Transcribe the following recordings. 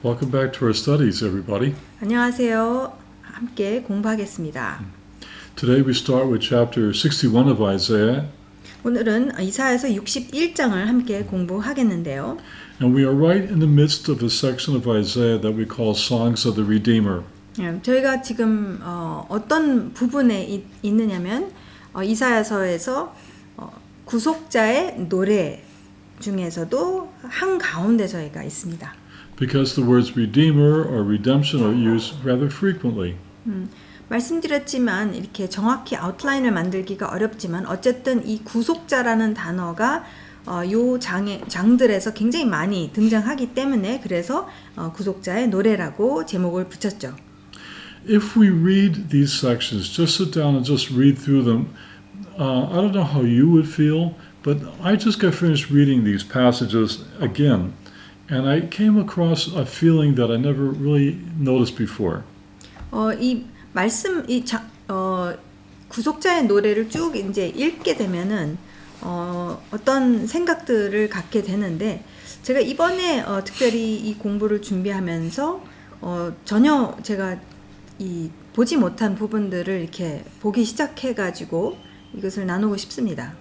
Welcome back to our studies, everybody. 안녕하세요. 함께 공부하겠습니다. Today we start with chapter 61 of Isaiah, 오늘은 이사야서 61장을 함께 공부하겠는데요. and we are right in the midst of a section of Isaiah that we call Songs of the Redeemer. 저희가 지금 어떤 부분에 있느냐면 이사야서에서 구속자의 노래 중에서도 한가운데 저희가 있습니다. Because the words Redeemer or Redemption are used rather frequently. 말씀드렸지만 이렇게 정확히 아웃라인을 만들기가 어렵지만 어쨌든 이 구속자라는 단어가 요 장들에서 굉장히 많이 등장하기 때문에 그래서 구속자의 노래라고 제목을 붙였죠. If we read these sections, just sit down and just read through them, I don't know how you would feel, but I just got finished reading these passages again, and I came across a feeling that I never really noticed before. 이 말씀 구속자의 노래를 쭉 이제 읽게 되면은 어떤 생각들을 갖게 되는데 제가 이번에 특별히 이 공부를 준비하면서 전혀 제가 보지 못한 부분들을 이렇게 보기 시작해가지고 이것을 나누고 싶습니다.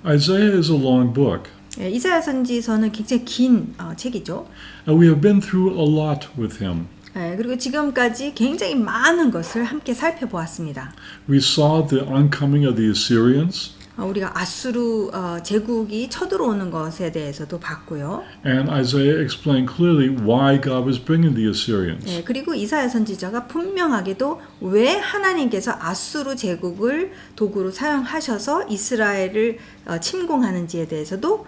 Isaiah is a long book, 이사야 선지서는 굉장히 긴 책이죠. and we have been through a lot with him. 그리고 지금까지 굉장히 많은 것을 함께 살펴보았습니다. We saw the oncoming of the Assyrians, 우리가 아수르 제국이 쳐들어오는 것에 대해서도 봤고요. and Isaiah explained clearly why God was bringing the Assyrians. 그리고 이사야 선지자가 분명하게도 왜 하나님께서 아수르 제국을 도구로 사용하셔서 이스라엘을 침공하는지에 대해서도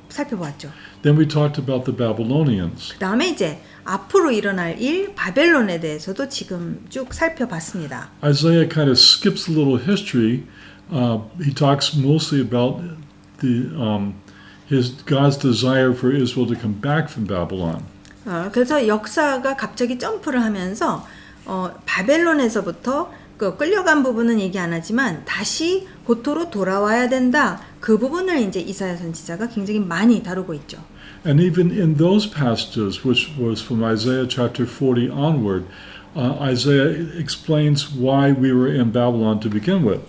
살펴보았죠. Then we talked about the Babylonians. 그 다음에 이제 앞으로 일어날 일 바벨론에 대해서도 지금 쭉 살펴봤습니다. Isaiah kind of skips a little history. He talks mostly about his God's desire for Israel to come back from Babylon. 그래서 역사가 갑자기 점프를 하면서 바벨론에서부터 끌려간 부분은 얘기 안 하지만 다시 고토로 돌아와야 된다. 그 부분을 이제 이사야 선지자가 굉장히 많이 다루고 있죠. And even in those passages, which was from Isaiah chapter 40 onward, Isaiah explains why we were in Babylon to begin with.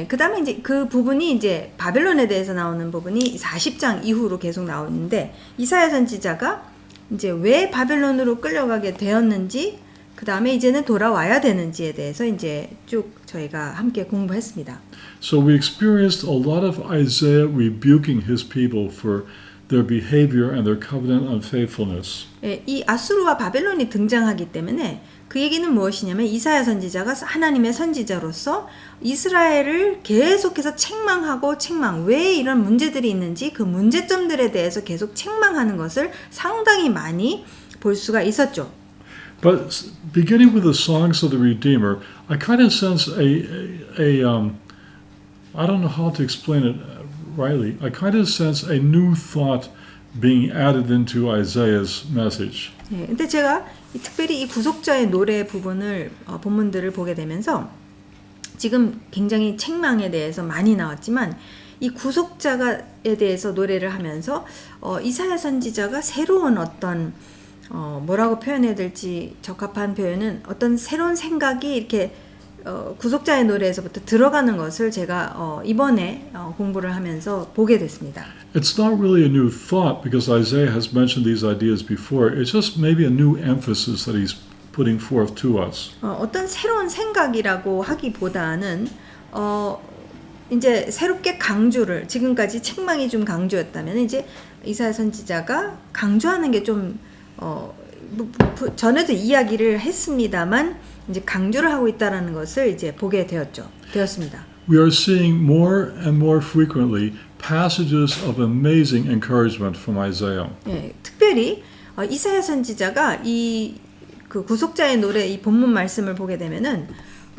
그다음에 이제 그 부분이 이제 바벨론에 대해서 나오는 부분이 40장 이후로 계속 나오는데 이사야 선지자가 이제 왜 바벨론으로 끌려가게 되었는지 그다음에 이제는 돌아와야 되는지에 대해서 이제 쭉 저희가 함께 공부했습니다. So we experienced a lot of Isaiah rebuking his people for their behavior and their covenant unfaithfulness. 이 아수르와 바벨론이 등장하기 때문에 그 얘기는 무엇이냐면 이사야 선지자가 하나님의 선지자로서 이스라엘을 계속해서 책망하고 왜 이런 문제들이 있는지 그 문제점들에 대해서 계속 책망하는 것을 상당히 많이 볼 수가 있었죠. But beginning with the songs of the Redeemer, I kind of sense I don't know how to explain it rightly. I kind of sense a new thought being added into Isaiah's message. 근데 제가 특별히 이 구속자의 노래 부분을 본문들을 보게 되면서 지금 굉장히 책망에 대해서 많이 나왔지만 이 구속자에 대해서 노래를 하면서 이사야 선지자가 새로운 어떤 뭐라고 표현해야 될지 적합한 표현은 어떤 새로운 생각이 이렇게 구속자의 노래에서부터 들어가는 것을 제가 이번에 공부를 하면서 보게 됐습니다. It's not really a new thought because Isaiah has mentioned these ideas before. It's just maybe a new emphasis that he's putting forth to us. 어떤 새로운 생각이라고 하기보다는 이제 새롭게 강조를 지금까지 책망이 좀 강조였다면 이제 이사야 선지자가 강조하는 게 좀 전에도 이야기를 했습니다만 이제 강조를 하고 있다라는 것을 이제 보게 되었습니다. We are seeing more and more frequently passages of amazing encouragement from Isaiah. 특별히 이사야 선지자가 그 구속자의 노래 이 본문 말씀을 보게 되면은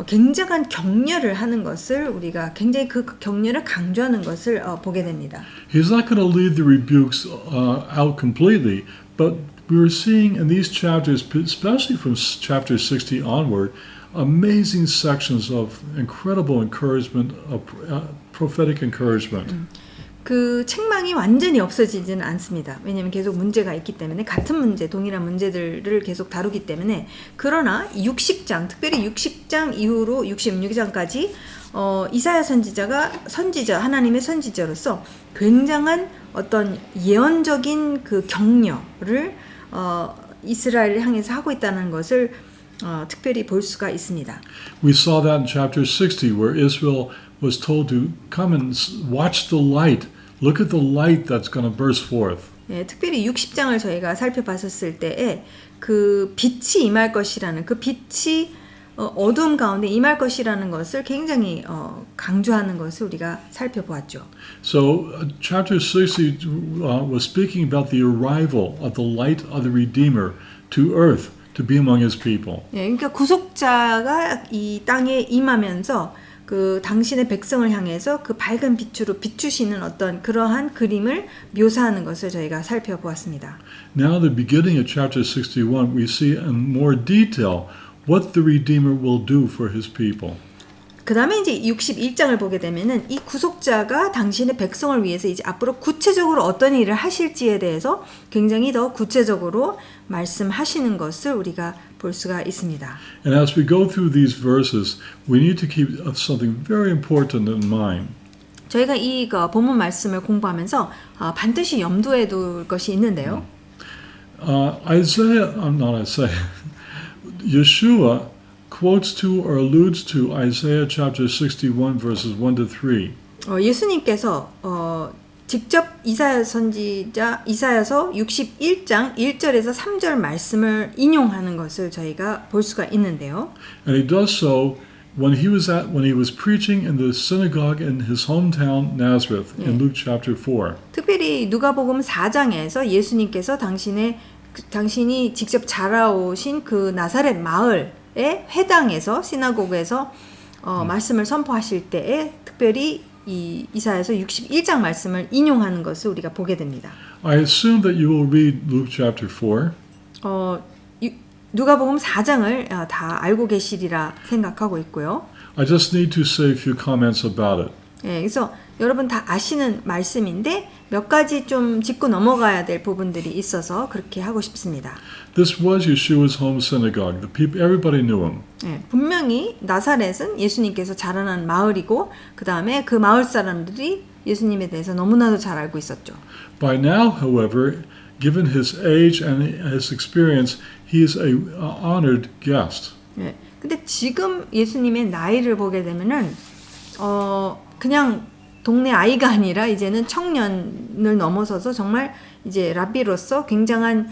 굉장한 격려를 하는 것을 우리가 굉장히 그 격려를 강조하는 것을 보게 됩니다. He's not going to leave the rebukes out completely, but we're seeing in these chapters, especially from chapter 60 onward, amazing sections of incredible encouragement, of prophetic encouragement. 그 책망이 완전히 없어지지는 않습니다. 왜냐하면 계속 문제가 있기 때문에 같은 문제, 동일한 문제들을 계속 다루기 때문에 그러나 60장, 특별히 60장 이후로 66장까지 이사야 선지자, 하나님의 선지자로서 굉장한 어떤 예언적인 그 격려를 이스라엘을 향해서 하고 있다는 것을 특별히 볼 수가 있습니다. We saw that in chapter 60 where Israel was told to come and watch the light. Look at the light that's going to burst forth. 예, 특별히 60장을 저희가 살펴봤었을 때에 그 빛이 임할 것이라는 그 빛이 어두움 가운데 임할 것이라는 것을 굉장히 강조하는 것을 우리가 살펴보았죠. So chapter 60 was speaking about the arrival of the light of the Redeemer to earth to be among his people. 예, 그러니까 구속자가 이 땅에 임하면서 그 당신의 백성을 향해서 그 밝은 빛으로 비추시는 어떤 그러한 그림을 묘사하는 것을 저희가 살펴보았습니다. Now the beginning of chapter 61 we see in more detail what the Redeemer will do for his people. 그 다음에 이제 61장을 보게 되면은 이 구속자가 당신의 백성을 위해서 이제 앞으로 구체적으로 어떤 일을 하실지에 대해서 굉장히 더 구체적으로 말씀하시는 것을 우리가 볼 수가 있습니다. And as we go through these verses, we need to keep something very important in mind. 저희가 이 본문 말씀을 공부하면서 반드시 염두에 둘 것이 있는데요. Yeshua quotes to or alludes to Isaiah chapter 61 verses 1 to 3. 예수님께서 직접 이사야서 61장 1절에서 3절 말씀을 인용하는 것을 저희가 볼 수가 있는데요. And he does so when he was preaching in the synagogue in his hometown Nazareth in Luke chapter 4. 특별히 누가복음 4장에서 예수님께서 당신이 직접 자라오신 그 나사렛 마을의 회당에서 시나고그에서 말씀을 선포하실 때에 특별히 이 이사야서 61장 말씀을 인용하는 것을 우리가 보게 됩니다. I assume that you will read Luke chapter 4. 누가복음 4장을 다 알고 계시리라 생각하고 있고요. I just need to say a few comments about it. 예, 그래서 여러분 다 아시는 말씀인데 몇 가지 좀 짚고 넘어가야 될 부분들이 있어서 그렇게 하고 싶습니다. This was Yeshua's home synagogue. The people, everybody knew him. 예, 분명히 나사렛은 예수님께서 자라난 마을이고 그 다음에 그 마을 사람들이 예수님에 대해서 너무나도 잘 알고 있었죠. By now, however, given his age and his experience, he is a honored guest. 예, 근데 지금 예수님의 나이를 보게 되면은 그냥 동네 아이가 아니라 이제는 청년을 넘어서서 정말 이제 랍비로서 굉장한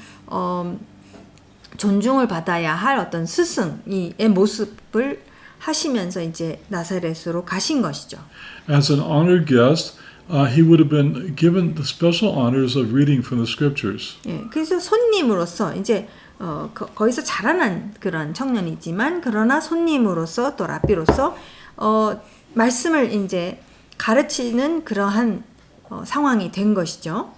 존중을 받아야 할 어떤 스승의 모습을 하시면서 이제 나사렛으로 가신 것이죠. As an honored guest, he would have been given the special honors of reading from the scriptures. 예, 그래서 손님으로서 이제 거기서 자라난 그런 청년이지만 그러나 손님으로서 또 랍비로서 말씀을 이제 가르치는 그러한 상황이 된 것이죠.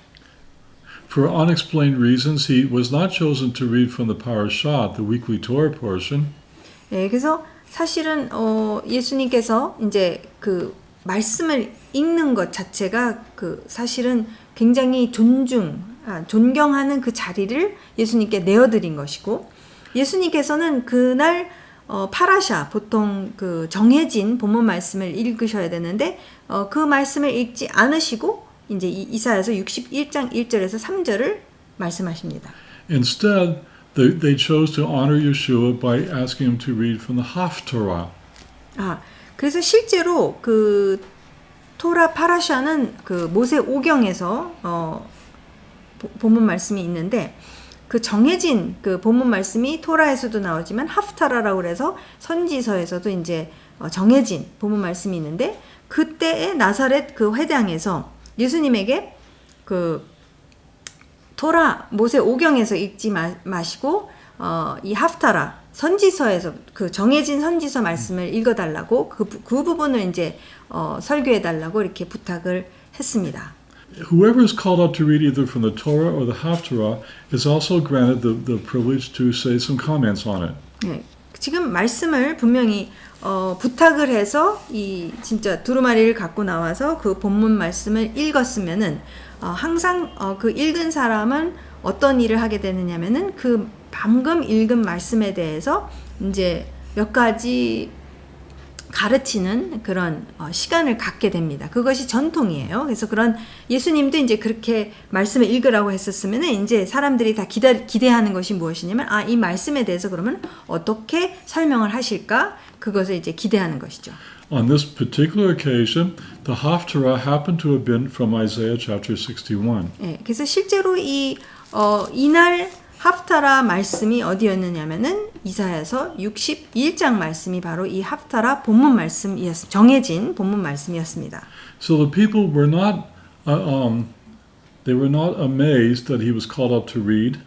For unexplained reasons, he was not chosen to read from the parashah, the weekly Torah portion. 예, 그래서 사실은 예수님께서 이제 그 말씀을 읽는 것 자체가 그 사실은 굉장히 존경하는 그 자리를 예수님께 내어드린 것이고 예수님께서는 그날 파라샤 보통 그 정해진 본문 말씀을 읽으셔야 되는데 그 말씀을 읽지 않으시고 이제 이사야서 61장 1절에서 3절을 말씀하십니다. Instead, they chose to honor Yeshua by asking him to read from the Haftarah. 그래서 실제로 그 토라 파라샤는 그 모세 오경에서 본문 말씀이 있는데 그 정해진 그 본문 말씀이 토라에서도 나오지만 하프타라라고 그래서 선지서에서도 이제 정해진 본문 말씀이 있는데 그때의 나사렛 그 회당에서 예수님에게 그 토라 모세 오경에서 읽지 마시고 이 하프타라 선지서에서 그 정해진 선지서 말씀을 읽어달라고 그 부분을 이제 설교해달라고 이렇게 부탁을 했습니다. Whoever is called out to read either from the Torah or the Haftarah is also granted the privilege to say some comments on it. 네, 지금 말씀을 분명히 부탁을 해서 이 진짜 두루마리를 갖고 나와서 그 본문 말씀을 읽었으면은 항상 그 읽은 사람은 어떤 일을 하게 되느냐면은 그 방금 읽은 말씀에 대해서 이제 몇 가지 가르치는 그런 시간을 갖게 됩니다. 그것이 전통이에요. 그래서 그런 예수님도 이제 그렇게 말씀을 읽으라고 했었으면 이제 사람들이 다 기대하는 것이 무엇이냐면 이 말씀에 대해서 그러면 어떻게 설명을 하실까? 그것을 이제 기대하는 것이죠. On this particular occasion, the Haftarah happened to have been from Isaiah chapter 61. 예, 그래서 실제로 이날 하프타라 말씀이 어디였느냐면은 이사야서 61장 말씀이 바로 이 하프타라 본문 말씀이었습니다. 정해진 본문 말씀이었습니다. So the people were not, they were not amazed that he was called up to read.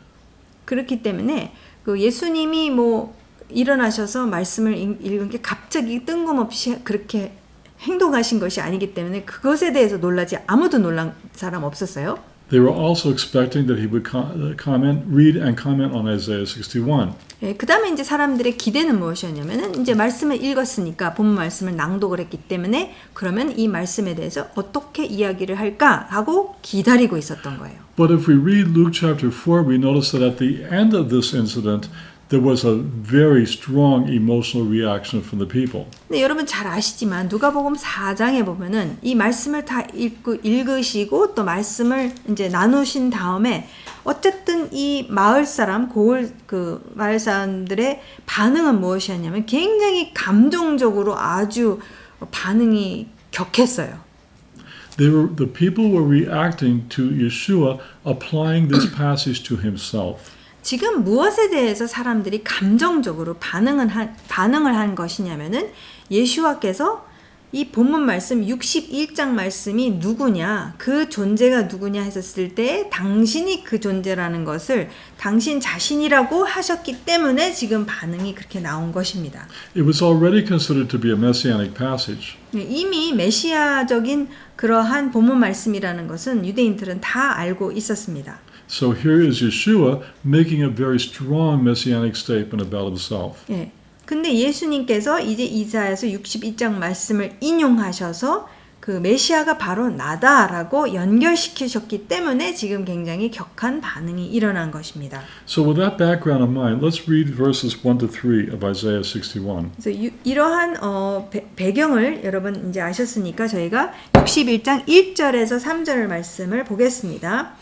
그렇기 때문에 그 예수님이 뭐 일어나셔서 말씀을 읽은 게 갑자기 뜬금없이 그렇게 행동하신 것이 아니기 때문에 그것에 대해서 놀라지 아무도 놀란 사람 없었어요. They were also expecting that he would read and comment on Isaiah 61. 예, 그 다음에 이제 사람들의 기대는 무엇이었냐면은 이제 말씀을 읽었으니까 본문 말씀을 낭독을 했기 때문에 그러면 이 말씀에 대해서 어떻게 이야기를 할까 하고 기다리고 있었던 거예요. But if we read Luke chapter 4, we notice that at the end of this incident, there was a very strong emotional reaction from the people. 근데 여러분 잘 아시지만 누가복음 4장에 보면은 이 말씀을 다 읽으시고 또 말씀을 이제 나누신 다음에 어쨌든 이 마을 사람 마을 사람들의 반응은 무엇이었냐면 굉장히 감정적으로 아주 반응이 격했어요. The people were reacting to Yeshua applying this passage to himself. 지금 무엇에 대해서 사람들이 감정적으로 반응을 한 것이냐면은 예수와께서 이 본문 말씀 61장 말씀이 누구냐, 그 존재가 누구냐 했었을 때 당신이 그 존재라는 것을 당신 자신이라고 하셨기 때문에 지금 반응이 그렇게 나온 것입니다. It was already considered to be a messianic passage. 이미 메시아적인 그러한 본문 말씀이라는 것은 유대인들은 다 알고 있었습니다. So here is Yeshua making a very strong messianic statement about himself. 예. 근데 예수님께서 이제 이사야서 62장 말씀을 인용하셔서 그 메시아가 바로 나다라고 연결시키셨기 때문에 지금 굉장히 격한 반응이 일어난 것입니다. So with that background in mind, let's read verses 1 to 3 of Isaiah 61. 그래서 이러한 배경을 여러분 이제 아셨으니까 저희가 61장 1절에서 3절 말씀을 보겠습니다.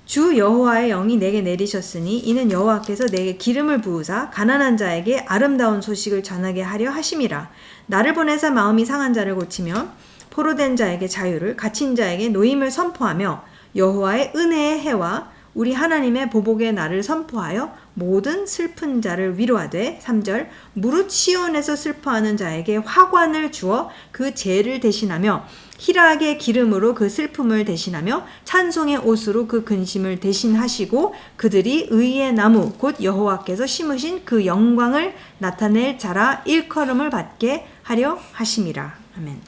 주 여호와의 영이 내게 내리셨으니 이는 여호와께서 내게 기름을 부으사 가난한 자에게 아름다운 소식을 전하게 하려 하심이라. 나를 보내사 마음이 상한 자를 고치며 포로된 자에게 자유를, 갇힌 자에게 노임을 선포하며 여호와의 은혜의 해와 우리 하나님의 보복의 날을 선포하여 모든 슬픈 자를 위로하되 3절 무릇 시온에서 슬퍼하는 자에게 화관을 주어 그 죄를 대신하며 희락의 기름으로 그 슬픔을 대신하며 찬송의 옷으로 그 근심을 대신하시고 그들이 의의 나무 곧 여호와께서 심으신 그 영광을 나타낼 자라 일컬음을 받게 하려 하심이라. 아멘.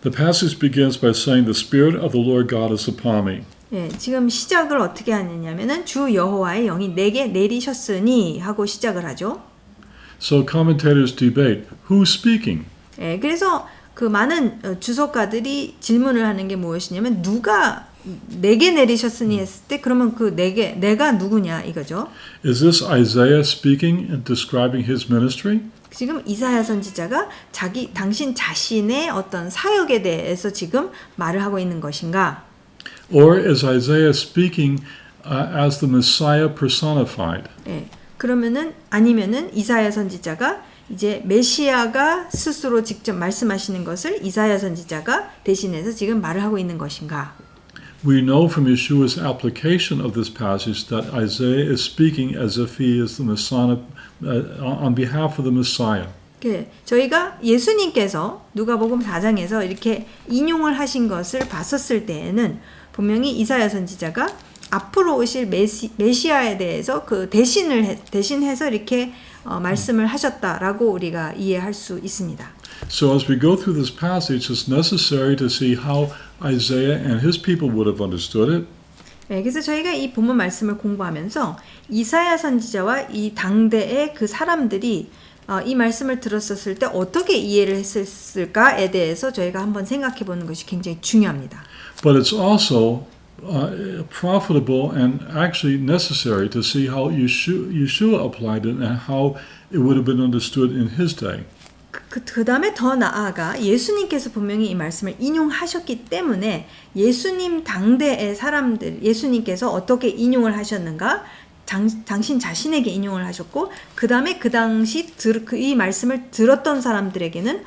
The passage begins by saying the Spirit of the Lord God is upon me. 예, 지금 시작을 어떻게 하느냐면은 주 여호와의 영이 내게 내리셨으니 하고 시작을 하죠. So commentators debate, who's speaking? 예, 그래서 그 많은 주석가들이 질문을 하는 게 무엇이냐면 누가 내게 내리셨으니 했을 때 그러면 그 내가 누구냐 이거죠. Is this Isaiah speaking and describing his ministry? 지금 이사야 선지자가 당신 자신의 어떤 사역에 대해서 지금 말을 하고 있는 것인가? Or is Isaiah speaking as the Messiah personified? 예, 그러면은 아니면은 이사야 선지자가 이제 메시아가 스스로 직접 말씀하시는 것을 이사야 선지자가 대신해서 지금 말을 하고 있는 것인가? We know from Yeshua's application of this passage that Isaiah is speaking as if he is the Messiah on behalf of the Messiah. 저희가 예수님께서 누가복음 4장에서 이렇게 인용을 하신 것을 봤었을 때에는 분명히 이사야 선지자가 앞으로 오실 메시아에 대해서 그 대신해서 이렇게 말씀을 하셨다라고 우리가 이해할 수 있습니다. So as we go through this passage, it's necessary to see how Isaiah and his people would have understood it. 네, 그래서 저희가 이 본문 말씀을 공부하면서 이사야 선지자와 이 당대의 그 사람들이 이 말씀을 들었었을 때 어떻게 이해를 했을까에 대해서 저희가 한번 생각해 보는 것이 굉장히 중요합니다. But it's also profitable and actually necessary to see how Yeshua applied it and how it would have been understood in his day. 그 다음에 더 나아가 예수님께서 분명히 이 말씀을 인용하셨기 때문에 예수님 당대의 사람들, 예수님께서 어떻게 인용을 하셨는가? 당신 자신에게 인용을 하셨고 그 다음에 그 당시 이 말씀을 들었던 사람들에게는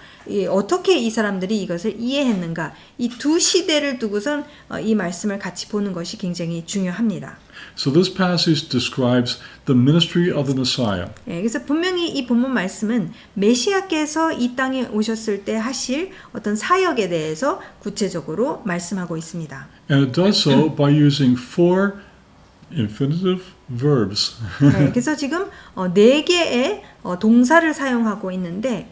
어떻게 이 사람들이 이것을 이해했는가 이 두 시대를 두고선 이 말씀을 같이 보는 것이 굉장히 중요합니다. So this passage describes the ministry of the Messiah. 그래서 분명히 이 본문 말씀은 메시아께서 이 땅에 오셨을 때 하실 어떤 사역에 대해서 구체적으로 말씀하고 있습니다. And it does so by using 4 infinitive verbs. 그래서 지금 4개의 동사를 사용하고 있는데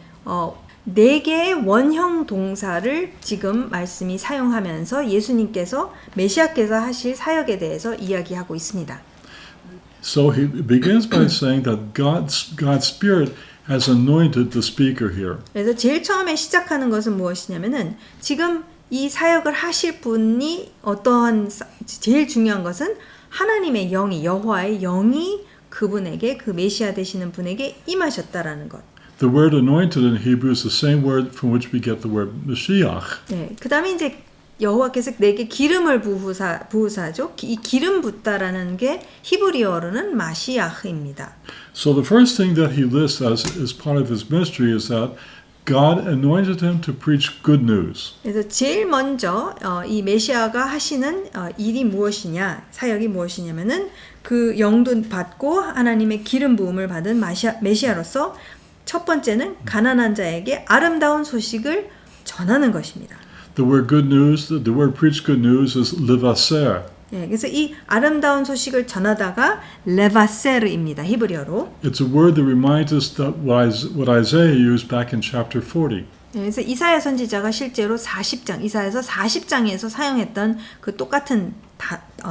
4개의 원형 동사를 지금 말씀이 사용하면서 예수님께서 메시아께서 하실 사역에 대해서 이야기하고 있습니다. So he begins by saying that God's Spirit has anointed the speaker here. 그래서 제일 처음에 시작하는 것은 무엇이냐면은 지금 이 사역을 하실 분이 어떠한 제일 중요한 것은 하나님의 영이 여호와의 영이 그분에게 그 메시아 되시는 분에게 임하셨다라는 것. The word anointed in Hebrew is the same word from which we get the word Mashiach. 네, 그다음에 이제 여호와께서 내게 기름을 부으사죠. 이 기름 붓다라는 게 히브리어로는 마시아흐입니다. So the first thing that he lists as part of his ministry is that God anointed him to preach good news. 그래서 제일 먼저 이 메시아가 하시는 일이 무엇이냐, 사역이 무엇이냐면은 그 영도 받고 하나님의 기름 부음을 받은 메시아로서 첫 번째는 가난한 자에게 아름다운 소식을 전하는 것입니다. The word good news, the word preach good news is levaser. 그래서 이 아름다운 소식을 전하다가 레바세르입니다. 히브리어로. It's a word that reminds us that what Isaiah used back in chapter 40. 그래서 이사야 선지자가 실제로 40장, 이사야서 40장에서 사용했던 그 똑같은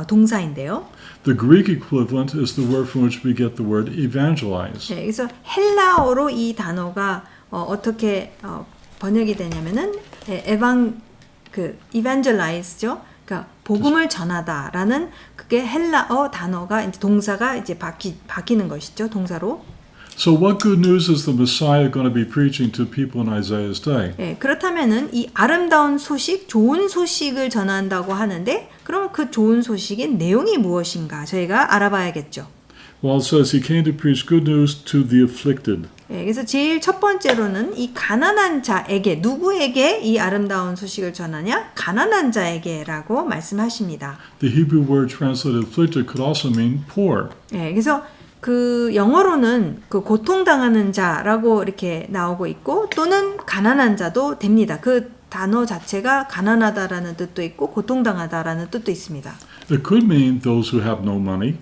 동사인데요. The Greek equivalent is the word from which we get the word evangelize. 그래서 헬라어로 이 단어가 어떻게 번역이 되냐면은 evangelize죠. 그러니까 복음을 전하다라는 그게 헬라어 단어가 이제 동사가 이제 바뀌는 것이죠. 동사로. So what good news is the Messiah going to be preaching to people in Isaiah's day? 그렇다면은 이 아름다운 소식, 좋은 소식을 전한다고 하는데 그럼 그 좋은 소식의 내용이 무엇인가 저희가 알아봐야겠죠. Well, it says he came to preach good news to the afflicted. 그래서 제일 첫 번째로는 이 가난한 자에게 누구에게 이 아름다운 소식을 전하냐? 가난한 자에게라고 말씀하십니다. The Hebrew word translated afflicted could also mean poor. 그래서 그 영어로는 그 고통당하는 자라고 이렇게 나오고 있고 또는 가난한 자도 됩니다. 그 단어 자체가 가난하다라는 뜻도 있고 고통당하다라는 뜻도 있습니다. It could mean those who have no money.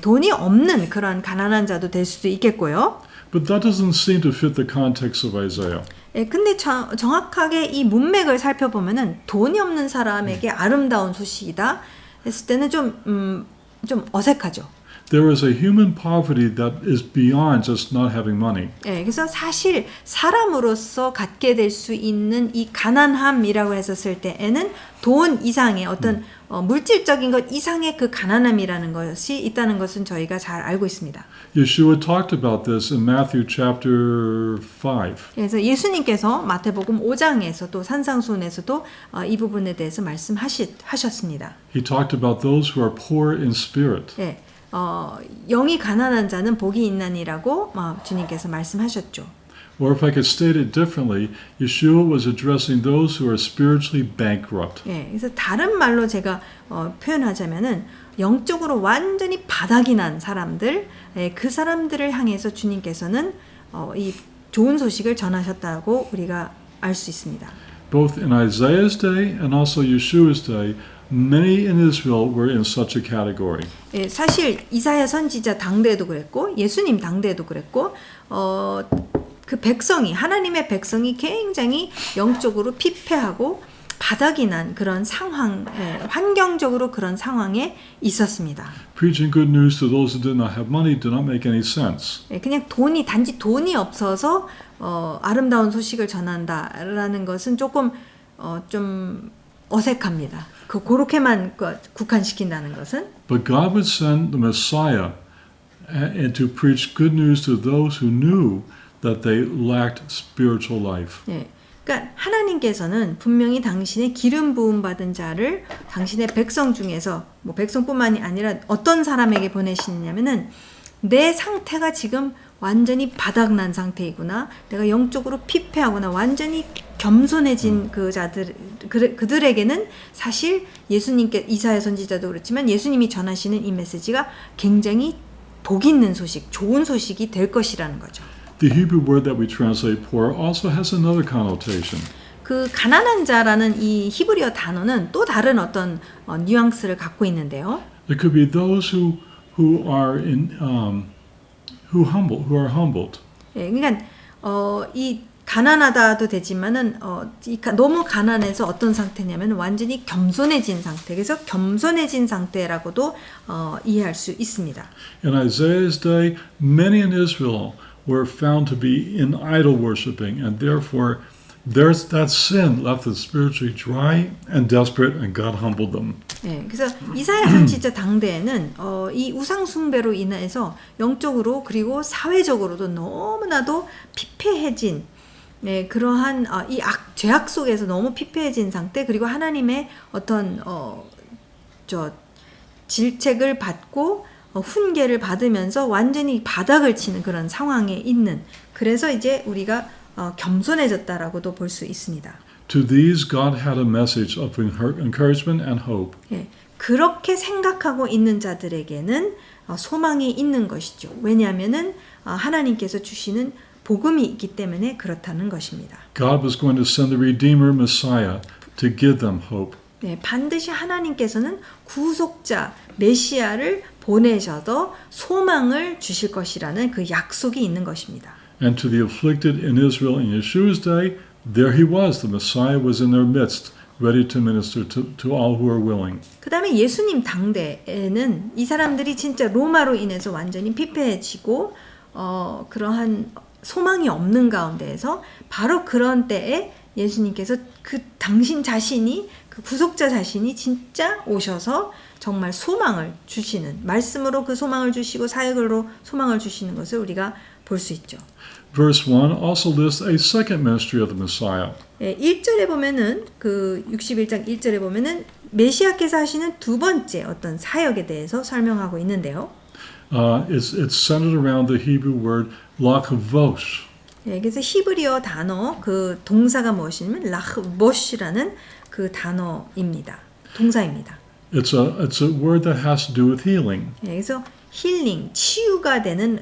돈이 없는 그런 가난한 자도 될 수도 있겠고요. But that doesn't seem to fit the context of Isaiah. 근데 정확하게 이 문맥을 살펴보면은 돈이 없는 사람에게 아름다운 소식이다 했을 때는 좀 어색하죠. There is a human poverty that is beyond just not having money. 그래서 사실 사람으로서 갖게 될 수 있는 이 가난함이라고 했었을 때에는 돈 이상의 어떤 물질적인 것 이상의 그 가난함이라는 것이 있다는 것은 저희가 잘 알고 있습니다. Yeshua talked about this in Matthew chapter 5. 그래서 예수님께서 마태복음 5장에서 또 산상수훈에서도 이 부분에 대해서 말씀하셨습니다. He talked about those who are poor in spirit. 영이 가난한 자는 복이 있나니라고 주님께서 말씀하셨죠. Or if I could state it differently, Yeshua was addressing those who are spiritually bankrupt. 그래서 다른 말로 제가 표현하자면은 영적으로 완전히 바닥이 난 사람들, 그 사람들을 향해서 주님께서는 이 좋은 소식을 전하셨다고 우리가 알 수 있습니다. Both in Isaiah's day and also Yeshua's day, many in Israel were in such a category. 사실 이사야 선지자 당대에도 그랬고 예수님 당대에도 그랬고 그 백성이 하나님의 백성이 굉장히 영적으로 피폐하고 바닥이 난 그런 상황, 환경적으로 그런 상황에 있었습니다. Preaching good news to those who did not have money did not make any sense. 그냥 단지 돈이 없어서 아름다운 소식을 전한다라는 것은 조금 좀 어색합니다. 그렇게만 국한시킨다는 것은. But God would send the Messiah and to preach good news to those who knew that they lacked spiritual life. 그러니까 하나님께서는 분명히 당신의 기름 부음 받은 자를 당신의 백성 중에서 뭐 백성뿐만이 아니라 어떤 사람에게 보내시느냐면은 내 상태가 지금 완전히 바닥난 상태이구나. 내가 영적으로 피폐하구나. 완전히 겸손해진 그 자들 그들에게는 사실 예수님께 이사야 선지자도 그렇지만 예수님이 전하시는 이 메시지가 굉장히 복 있는 소식, 좋은 소식이 될 것이라는 거죠. The Hebrew word that we translate poor also has another connotation. 그 가난한 자라는 이 히브리어 단어는 또 다른 어떤 뉘앙스를 갖고 있는데요. It could be those who are humbled. 그러니까 이 가난하다도 되지만은 너무 가난해서 어떤 상태냐면 완전히 겸손해진 상태. 그래서 겸손해진 상태라고도 이해할 수 있습니다. In Isaiah's day, many in Israel were found to be in idol worshiping, and therefore that sin left them spiritually dry and desperate, and God humbled them. 그래서 이사야 선지자 당대에는 이 우상 숭배로 인해서 영적으로 그리고 사회적으로도 너무나도 피폐해진 그러한 이 죄악 속에서 너무 피폐해진 상태 그리고 하나님의 어떤 질책을 받고 훈계를 받으면서 완전히 바닥을 치는 그런 상황에 있는 그래서 이제 우리가 겸손해졌다라고도 볼 수 있습니다. To these, God had a message of encouragement and hope. 그렇게 생각하고 있는 자들에게는 소망이 있는 것이죠. 왜냐하면은 하나님께서 주시는 복음이 있기 때문에 그렇다는 것입니다. God was going to send the Redeemer Messiah to give them hope. 반드시 하나님께서는 구속자 메시아를 보내셔도 소망을 주실 것이라는 그 약속이 있는 것입니다. And to the afflicted in Israel in Yeshua's day, there he was. The Messiah was in their midst, ready to minister to all who are willing. 그 다음에 예수님 당대에는 이 사람들이 진짜 로마로 인해서 완전히 피폐해지고 그러한 소망이 없는 가운데에서 바로 그런 때에 예수님께서 그 당신 자신이 그 구속자 자신이 진짜 오셔서 정말 소망을 주시는 말씀으로 그 소망을 주시고 사역으로 소망을 주시는 것을 우리가 볼 수 있죠. Verse 1 also lists a second ministry of the Messiah. 1절에 보면은 그 61장 1절에 보면은 메시아께서 하시는 두 번째 어떤 사역에 대해서 설명하고 있는데요. It's centered around the Hebrew word lachvosh. 그래서 히브리어 단어 그 동사가 무엇이냐면 라흐보시라는 그 단어입니다. 동사입니다. It's a word that has to do with healing. 그래서 힐링, 치유가 되는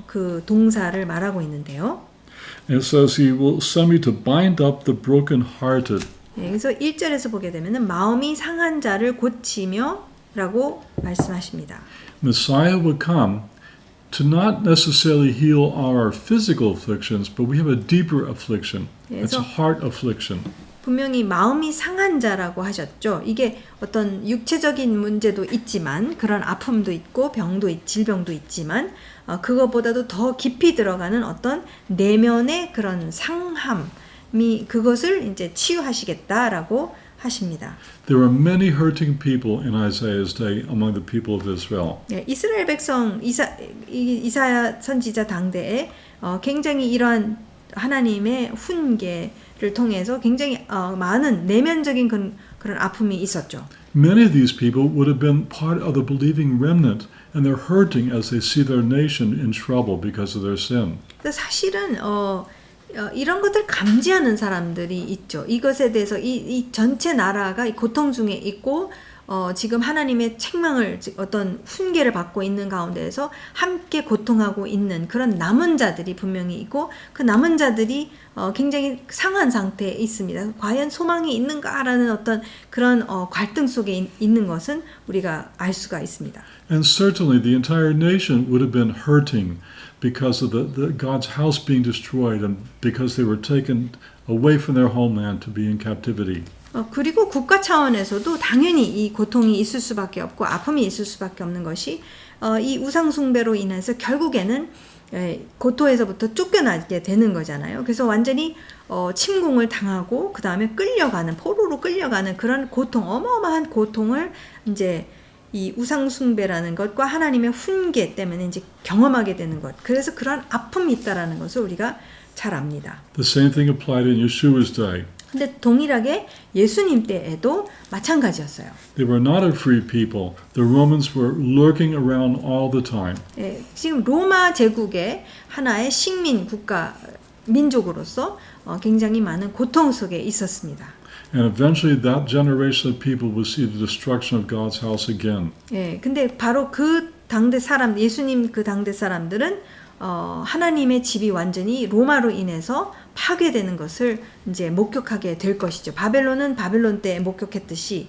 그 동사를 말하고 있는데요. It says he will send me to bind up the brokenhearted. 그래서 1절에서 보게 되면은 마음이 상한 자를 고치며라고 말씀하십니다. Messiah would come to not necessarily heal our physical afflictions, but we have a deeper affliction. It's a heart affliction. 분명히 마음이 상한 자라고 하셨죠. 이게 어떤 육체적인 문제도 있지만 그런 아픔도 있고 질병도 있지만 그것보다도 더 깊이 들어가는 어떤 내면의 그런 상함이 그것을 이제 치유하시겠다라고 하십니다. There were many hurting people in Isaiah's day among the people of Israel. 이스라엘 백성 이사야 선지자 당대에 굉장히 이러한 하나님의 훈계를 통해서 굉장히 많은 내면적인 그런 아픔이 있었죠. Many of these people would have been part of the believing remnant, and they're hurting as they see their nation in trouble because of their sin. 사실은 이런 것들 감지하는 사람들이 있죠. 이것에 대해서 이 전체 나라가 이 고통 중에 있고 지금 하나님의 책망을 어떤 훈계를 받고 있는 가운데에서 함께 고통하고 있는 그런 남은 자들이 분명히 있고 그 남은 자들이 굉장히 상한 상태에 있습니다. 과연 소망이 있는가라는 어떤 그런 갈등 속에 있는 것은 우리가 알 수가 있습니다. And certainly the entire nation would have been hurting because of the God's house being destroyed and because they were taken away from their homeland to be in captivity. 그리고 국가 차원에서도 당연히 이 고통이 있을 수밖에 없고 아픔이 있을 수밖에 없는 것이 이 우상 숭배로 인해서 결국에는 고토에서부터 쫓겨나게 되는 거잖아요. 그래서 완전히 침공을 당하고 그 다음에 끌려가는 포로로 끌려가는 그런 고통, 어마어마한 고통을 이제 이 우상 숭배라는 것과 하나님의 훈계 때문에 이제 경험하게 되는 것. 그래서 그런 아픔이 있다라는 것을 우리가 잘 압니다. The same thing applied in Yeshua's day. 근데 동일하게 예수님 때에도 마찬가지였어요. They were not a free people. The Romans were lurking around all the time. 지금 로마 제국의 하나의 식민 국가 민족으로서 굉장히 많은 고통 속에 있었습니다. And eventually that generation of people will see the destruction of God's house again. 근데 바로 그 당대 사람, 예수님 그 당대 사람들은 하나님의 집이 완전히 로마로 인해서 파괴되는 것을 이제 목격하게 될 것이죠. 바벨론은 바벨론 때 목격했듯이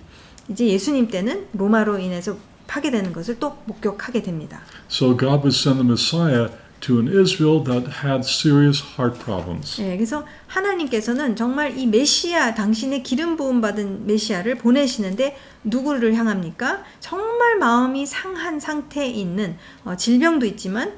이제 예수님 때는 로마로 인해서 파괴되는 것을 또 목격하게 됩니다. So God would send the Messiah to an Israel that had serious heart problems. 그래서 하나님께서는 정말 이 메시아, 당신의 기름 부음 받은 메시아를 보내시는데 누구를 향합니까? 정말 마음이 상한 상태에 있는 질병도 있지만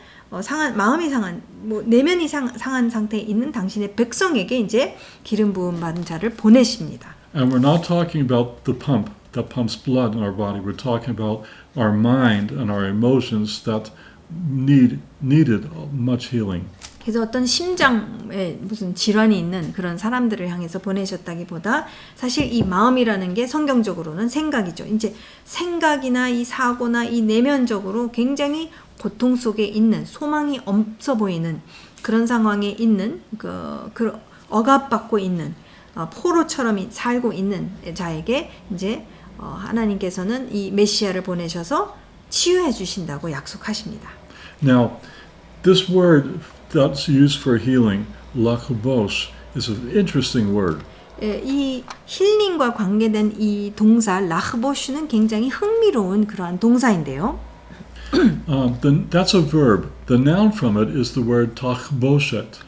마음이 상한, 내면이 상한 상태에 있는 당신의 백성에게 이제 기름 부음 받은 자를 보내십니다. And we're not talking about the pump that pumps blood in our body. We're talking about our mind and our emotions that needed much healing. 그래서 어떤 심장에 무슨 질환이 있는 그런 사람들을 향해서 보내셨다기보다 사실 이 마음이라는 게 성경적으로는 생각이죠. 이제 생각이나 이 사고나 이 내면적으로 굉장히 고통 속에 있는 소망이 없어 보이는 그런 상황에 있는 그 억압받고 있는 포로처럼 살고 있는 자에게 이제 하나님께서는 이 메시아를 보내셔서 치유해 주신다고 약속하십니다. Now, this word that's used for healing, lachubos, is an interesting word. 이 힐링과 관계된 이 동사 라흐보슈는 굉장히 흥미로운 그러한 동사인데요. That's a verb. The noun from it is the word tachboshet.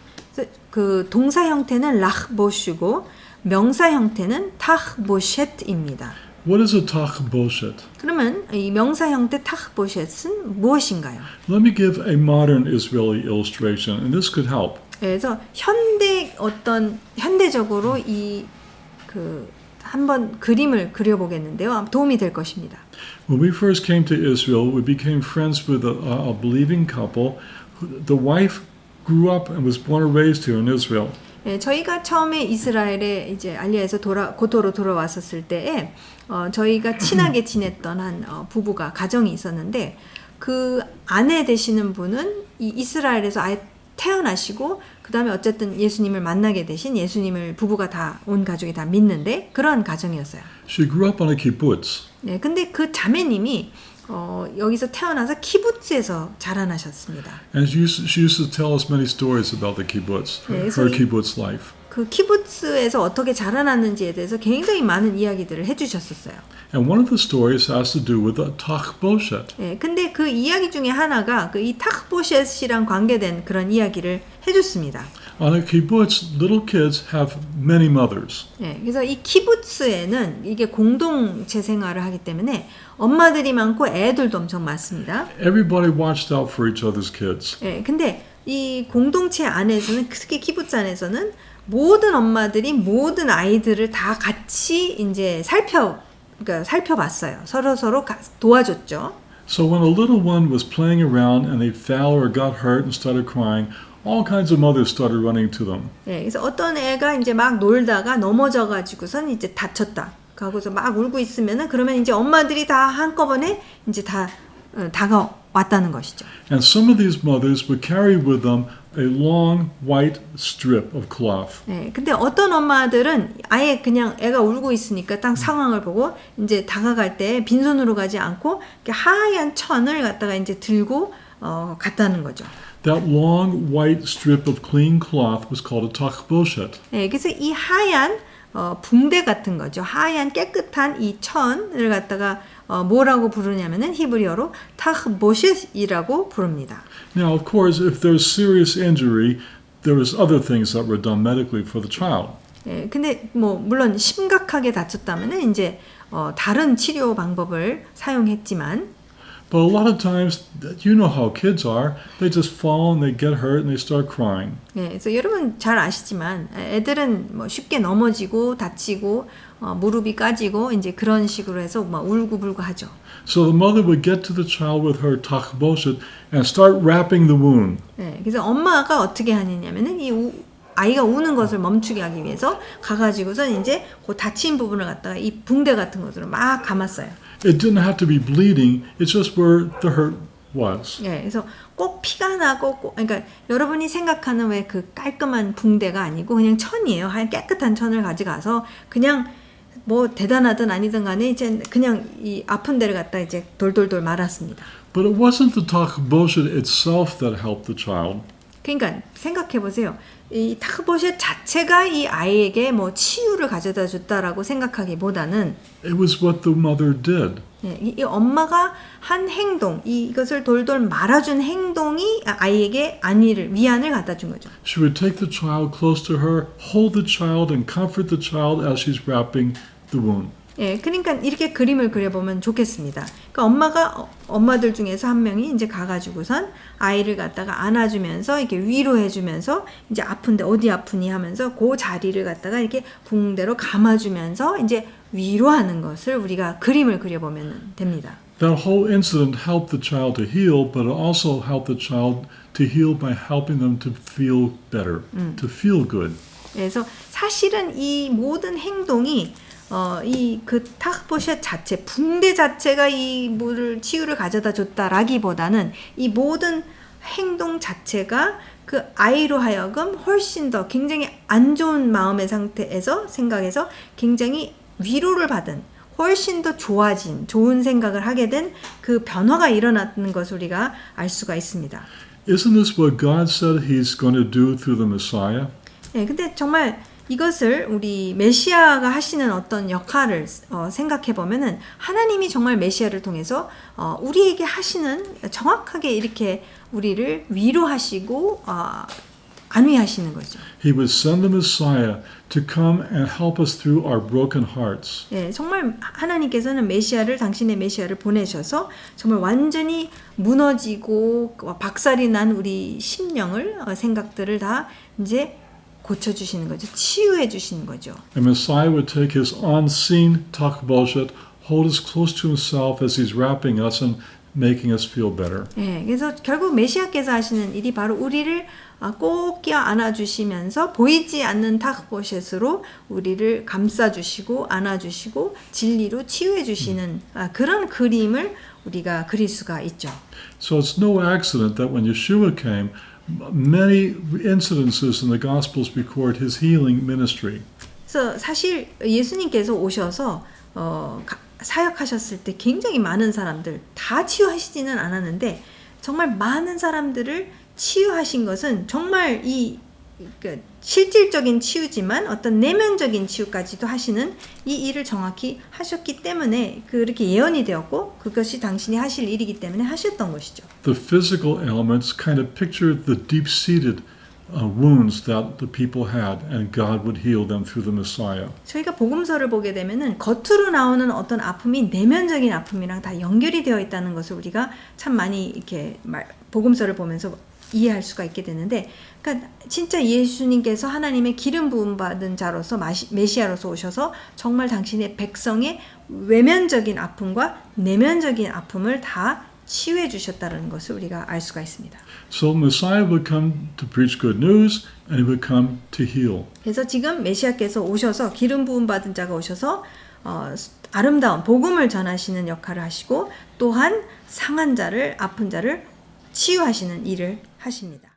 그 동사 형태는 라흐보슈고 명사 형태는 타흐보셋입니다. What is a tachboshet? 그러면 이 명사 형태 타흐보셋은 무엇인가요? Let me give a modern Israeli illustration, and this could help. 그래서 현대적으로 한번 그림을 그려보겠는데요. 도움이 될 것입니다. When we first came to Israel, we became friends with a believing couple. The wife grew up and was born and raised here in Israel. 저희가 처음에 이스라엘에 이제 알리아에서 고토로 돌아왔었을 때에 저희가 친하게 지냈던 한 부부가 가정이 있었는데 그 아내 되시는 분은 이 이스라엘에서 아예 태어나시고 그 다음에 어쨌든 예수님을 만나게 되신 예수님을 부부가 다 온 가족이 다 믿는데 그런 가정이었어요. She grew up on a kibbutz. 네, 근데 그 자매님이 여기서 태어나서 키부츠에서 자라나셨습니다. And she used to tell us many stories about the kibbutz, her kibbutz life. 그 키부츠에서 어떻게 자라났는지에 대해서 굉장히 많은 이야기들을 해주셨었어요. And one of the stories has to do with the tachboshet. 네, 근데 그 이야기 중에 하나가 이 타흐보셋이랑 관계된 그런 이야기를 해줬습니다. On a kibbutz, little kids have many mothers. 네, 그래서 이 키부츠에는 이게 공동체 생활을 하기 때문에 엄마들이 많고 애들도 엄청 많습니다. Everybody watched out for each other's kids. 네, 근데 이 공동체 안에서는 특히 키부츠 안에서는 모든 엄마들이 모든 아이들을 다 같이 이제 살펴봤어요. 서로 도와줬죠. So when a little one was playing around and they fell or got hurt and started crying, all kinds of mothers started running to them. 네, 그래서 어떤 애가 이제 막 놀다가 넘어져가지고선 이제 다쳤다. 가고서 막 울고 있으면은 그러면 이제 엄마들이 다 한꺼번에 이제 다 다가왔다는 것이죠. And some of these mothers would carry with them a long white strip of cloth. 네, 근데 어떤 엄마들은 아예 그냥 애가 울고 있으니까 딱 상황을 보고 이제 다가갈 때 빈손으로 가지 않고 하얀 천을 갖다가 이제 들고 갔다는 거죠. That long white strip of clean cloth was called a tachboshet. 네, 그래서 이 하얀 붕대 같은 거죠. 하얀 깨끗한 이 천을 갖다가 뭐라고 부르냐면은 히브리어로 타흐보셋이라고 부릅니다. Now, of course, if there's serious injury, there was other things that were done medically for the child. 예, 근데 뭐 물론 심각하게 다쳤다면은 이제 다른 치료 방법을 사용했지만 But a lot of times, you know how kids are. They just fall and they get hurt and they start crying. 예, 그래서 여러분 잘 아시지만 애들은 뭐 쉽게 넘어지고 다치고 무릎이 까지고 이제 그런 식으로 해서 막 울고불고 하죠. So the mother would get to the child with her takboshet and start wrapping the wound. 예, 그래서 엄마가 어떻게 하느냐면은 아이가 우는 것을 멈추게 하기 위해서 가가지고선 이제 그 다친 부분을 갖다가 이 붕대 같은 것으로 막 감았어요. It didn't have to be bleeding. It's just where the hurt was. 예, 그래서 꼭 피가 나고 그러니까 여러분이 생각하는 왜 그 깔끔한 붕대가 아니고 그냥 천이에요. 하얀 깨끗한 천을 가져가서 그냥 뭐 대단하든 아니든 간에 이제 그냥 이 아픈 데를 갖다 이제 돌돌돌 말았습니다. But it wasn't the takboshet itself that helped the child. 그러니까 생각해 보세요. 이 타크보셋 자체가 이 아이에게 뭐 치유를 가져다 줬다라고 생각하기보다는 It was what the mother did. 예, 이 엄마가 한 행동, 이것을 돌돌 말아준 행동이 아이에게 위안을 갖다 준 거죠. She would take the child close to her, hold the child, and comfort the child as she's wrapping the wound. 예, 그러니까 이렇게 그림을 그려보면 좋겠습니다. 그러니까 엄마들 중에서 한 명이 이제 가가지고선 아이를 갖다가 안아주면서 이렇게 위로해주면서 이제 아픈데 어디 아프니 하면서 그 자리를 갖다가 이렇게 붕대로 감아주면서 이제 위로하는 것을 우리가 그림을 그려보면 됩니다. That whole incident helped the child to heal, but it also helped the child to heal by helping them to feel better, to feel good. 그래서 사실은 이 모든 행동이 이 그 타크보셋 자체, 붕대 자체가 이 물을 치유를 가져다 줬다라기보다는 이 모든 행동 자체가 그 아이로 하여금 훨씬 더 굉장히 안 좋은 마음의 상태에서 생각해서 굉장히 위로를 받은 훨씬 더 좋은 생각을 하게 된 그 변화가 일어났는 것을 우리가 알 수가 있습니다. Isn't this what God said He's going to do through the Messiah? 네, 근데 정말 이것을 우리 메시아가 하시는 어떤 역할을 생각해 보면은 하나님이 정말 메시아를 통해서 우리에게 하시는 정확하게 이렇게 우리를 위로하시고 안위하시는 거죠. He would send the Messiah to come and help us through our broken hearts. 예, 정말 하나님께서는 당신의 메시아를 보내셔서 정말 완전히 무너지고 박살이 난 우리 심령을 생각들을 다 이제 고쳐주시는 거죠. 치유해 주시는 거죠. And Messiah would take His unseen takboshet, hold us close to Himself as He's wrapping us and making us feel better. 예, 그래서 결국 메시아께서 하시는 일이 바로 우리를 꼭 껴 안아주시면서 보이지 않는 타크보셋으로 우리를 감싸주시고 안아주시고 진리로 치유해주시는 그런 그림을 우리가 그릴 수가 있죠. So it's no accident that when Yeshua came, many incidences in the Gospels record His healing ministry. 그래서 사실 예수님께서 오셔서 사역하셨을 때 굉장히 많은 사람들 다 치유하시지는 않았는데 정말 많은 사람들을 치유하신 것은 정말 실질적인 치유지만 어떤 내면적인 치유까지도 하시는 이 일을 정확히 하셨기 때문에 그렇게 예언이 되었고 그것이 당신이 하실 일이기 때문에 하셨던 것이죠. The physical elements kind of picture the deep-seated wounds that the people had, and God would heal them through the Messiah. 저희가 복음서를 보게 되면은 겉으로 나오는 어떤 아픔이 내면적인 아픔이랑 다 연결이 되어 있다는 것을 우리가 참 많이 이렇게 복음서를 보면서 이해할 수가 있게 되는데, 그러니까 진짜 예수님께서 하나님의 기름 부음 받은 자로서 메시아로서 오셔서 정말 당신의 백성의 외면적인 아픔과 내면적인 아픔을 다 치유해 주셨다는 것을 우리가 알 수가 있습니다. So Messiah would come to preach good news, and He would come to heal. 그래서 지금 메시아께서 오셔서 기름 부음 받은 자가 오셔서 아름다운 복음을 전하시는 역할을 하시고 또한 상한 자를 아픈 자를 치유하시는 일을 하십니다.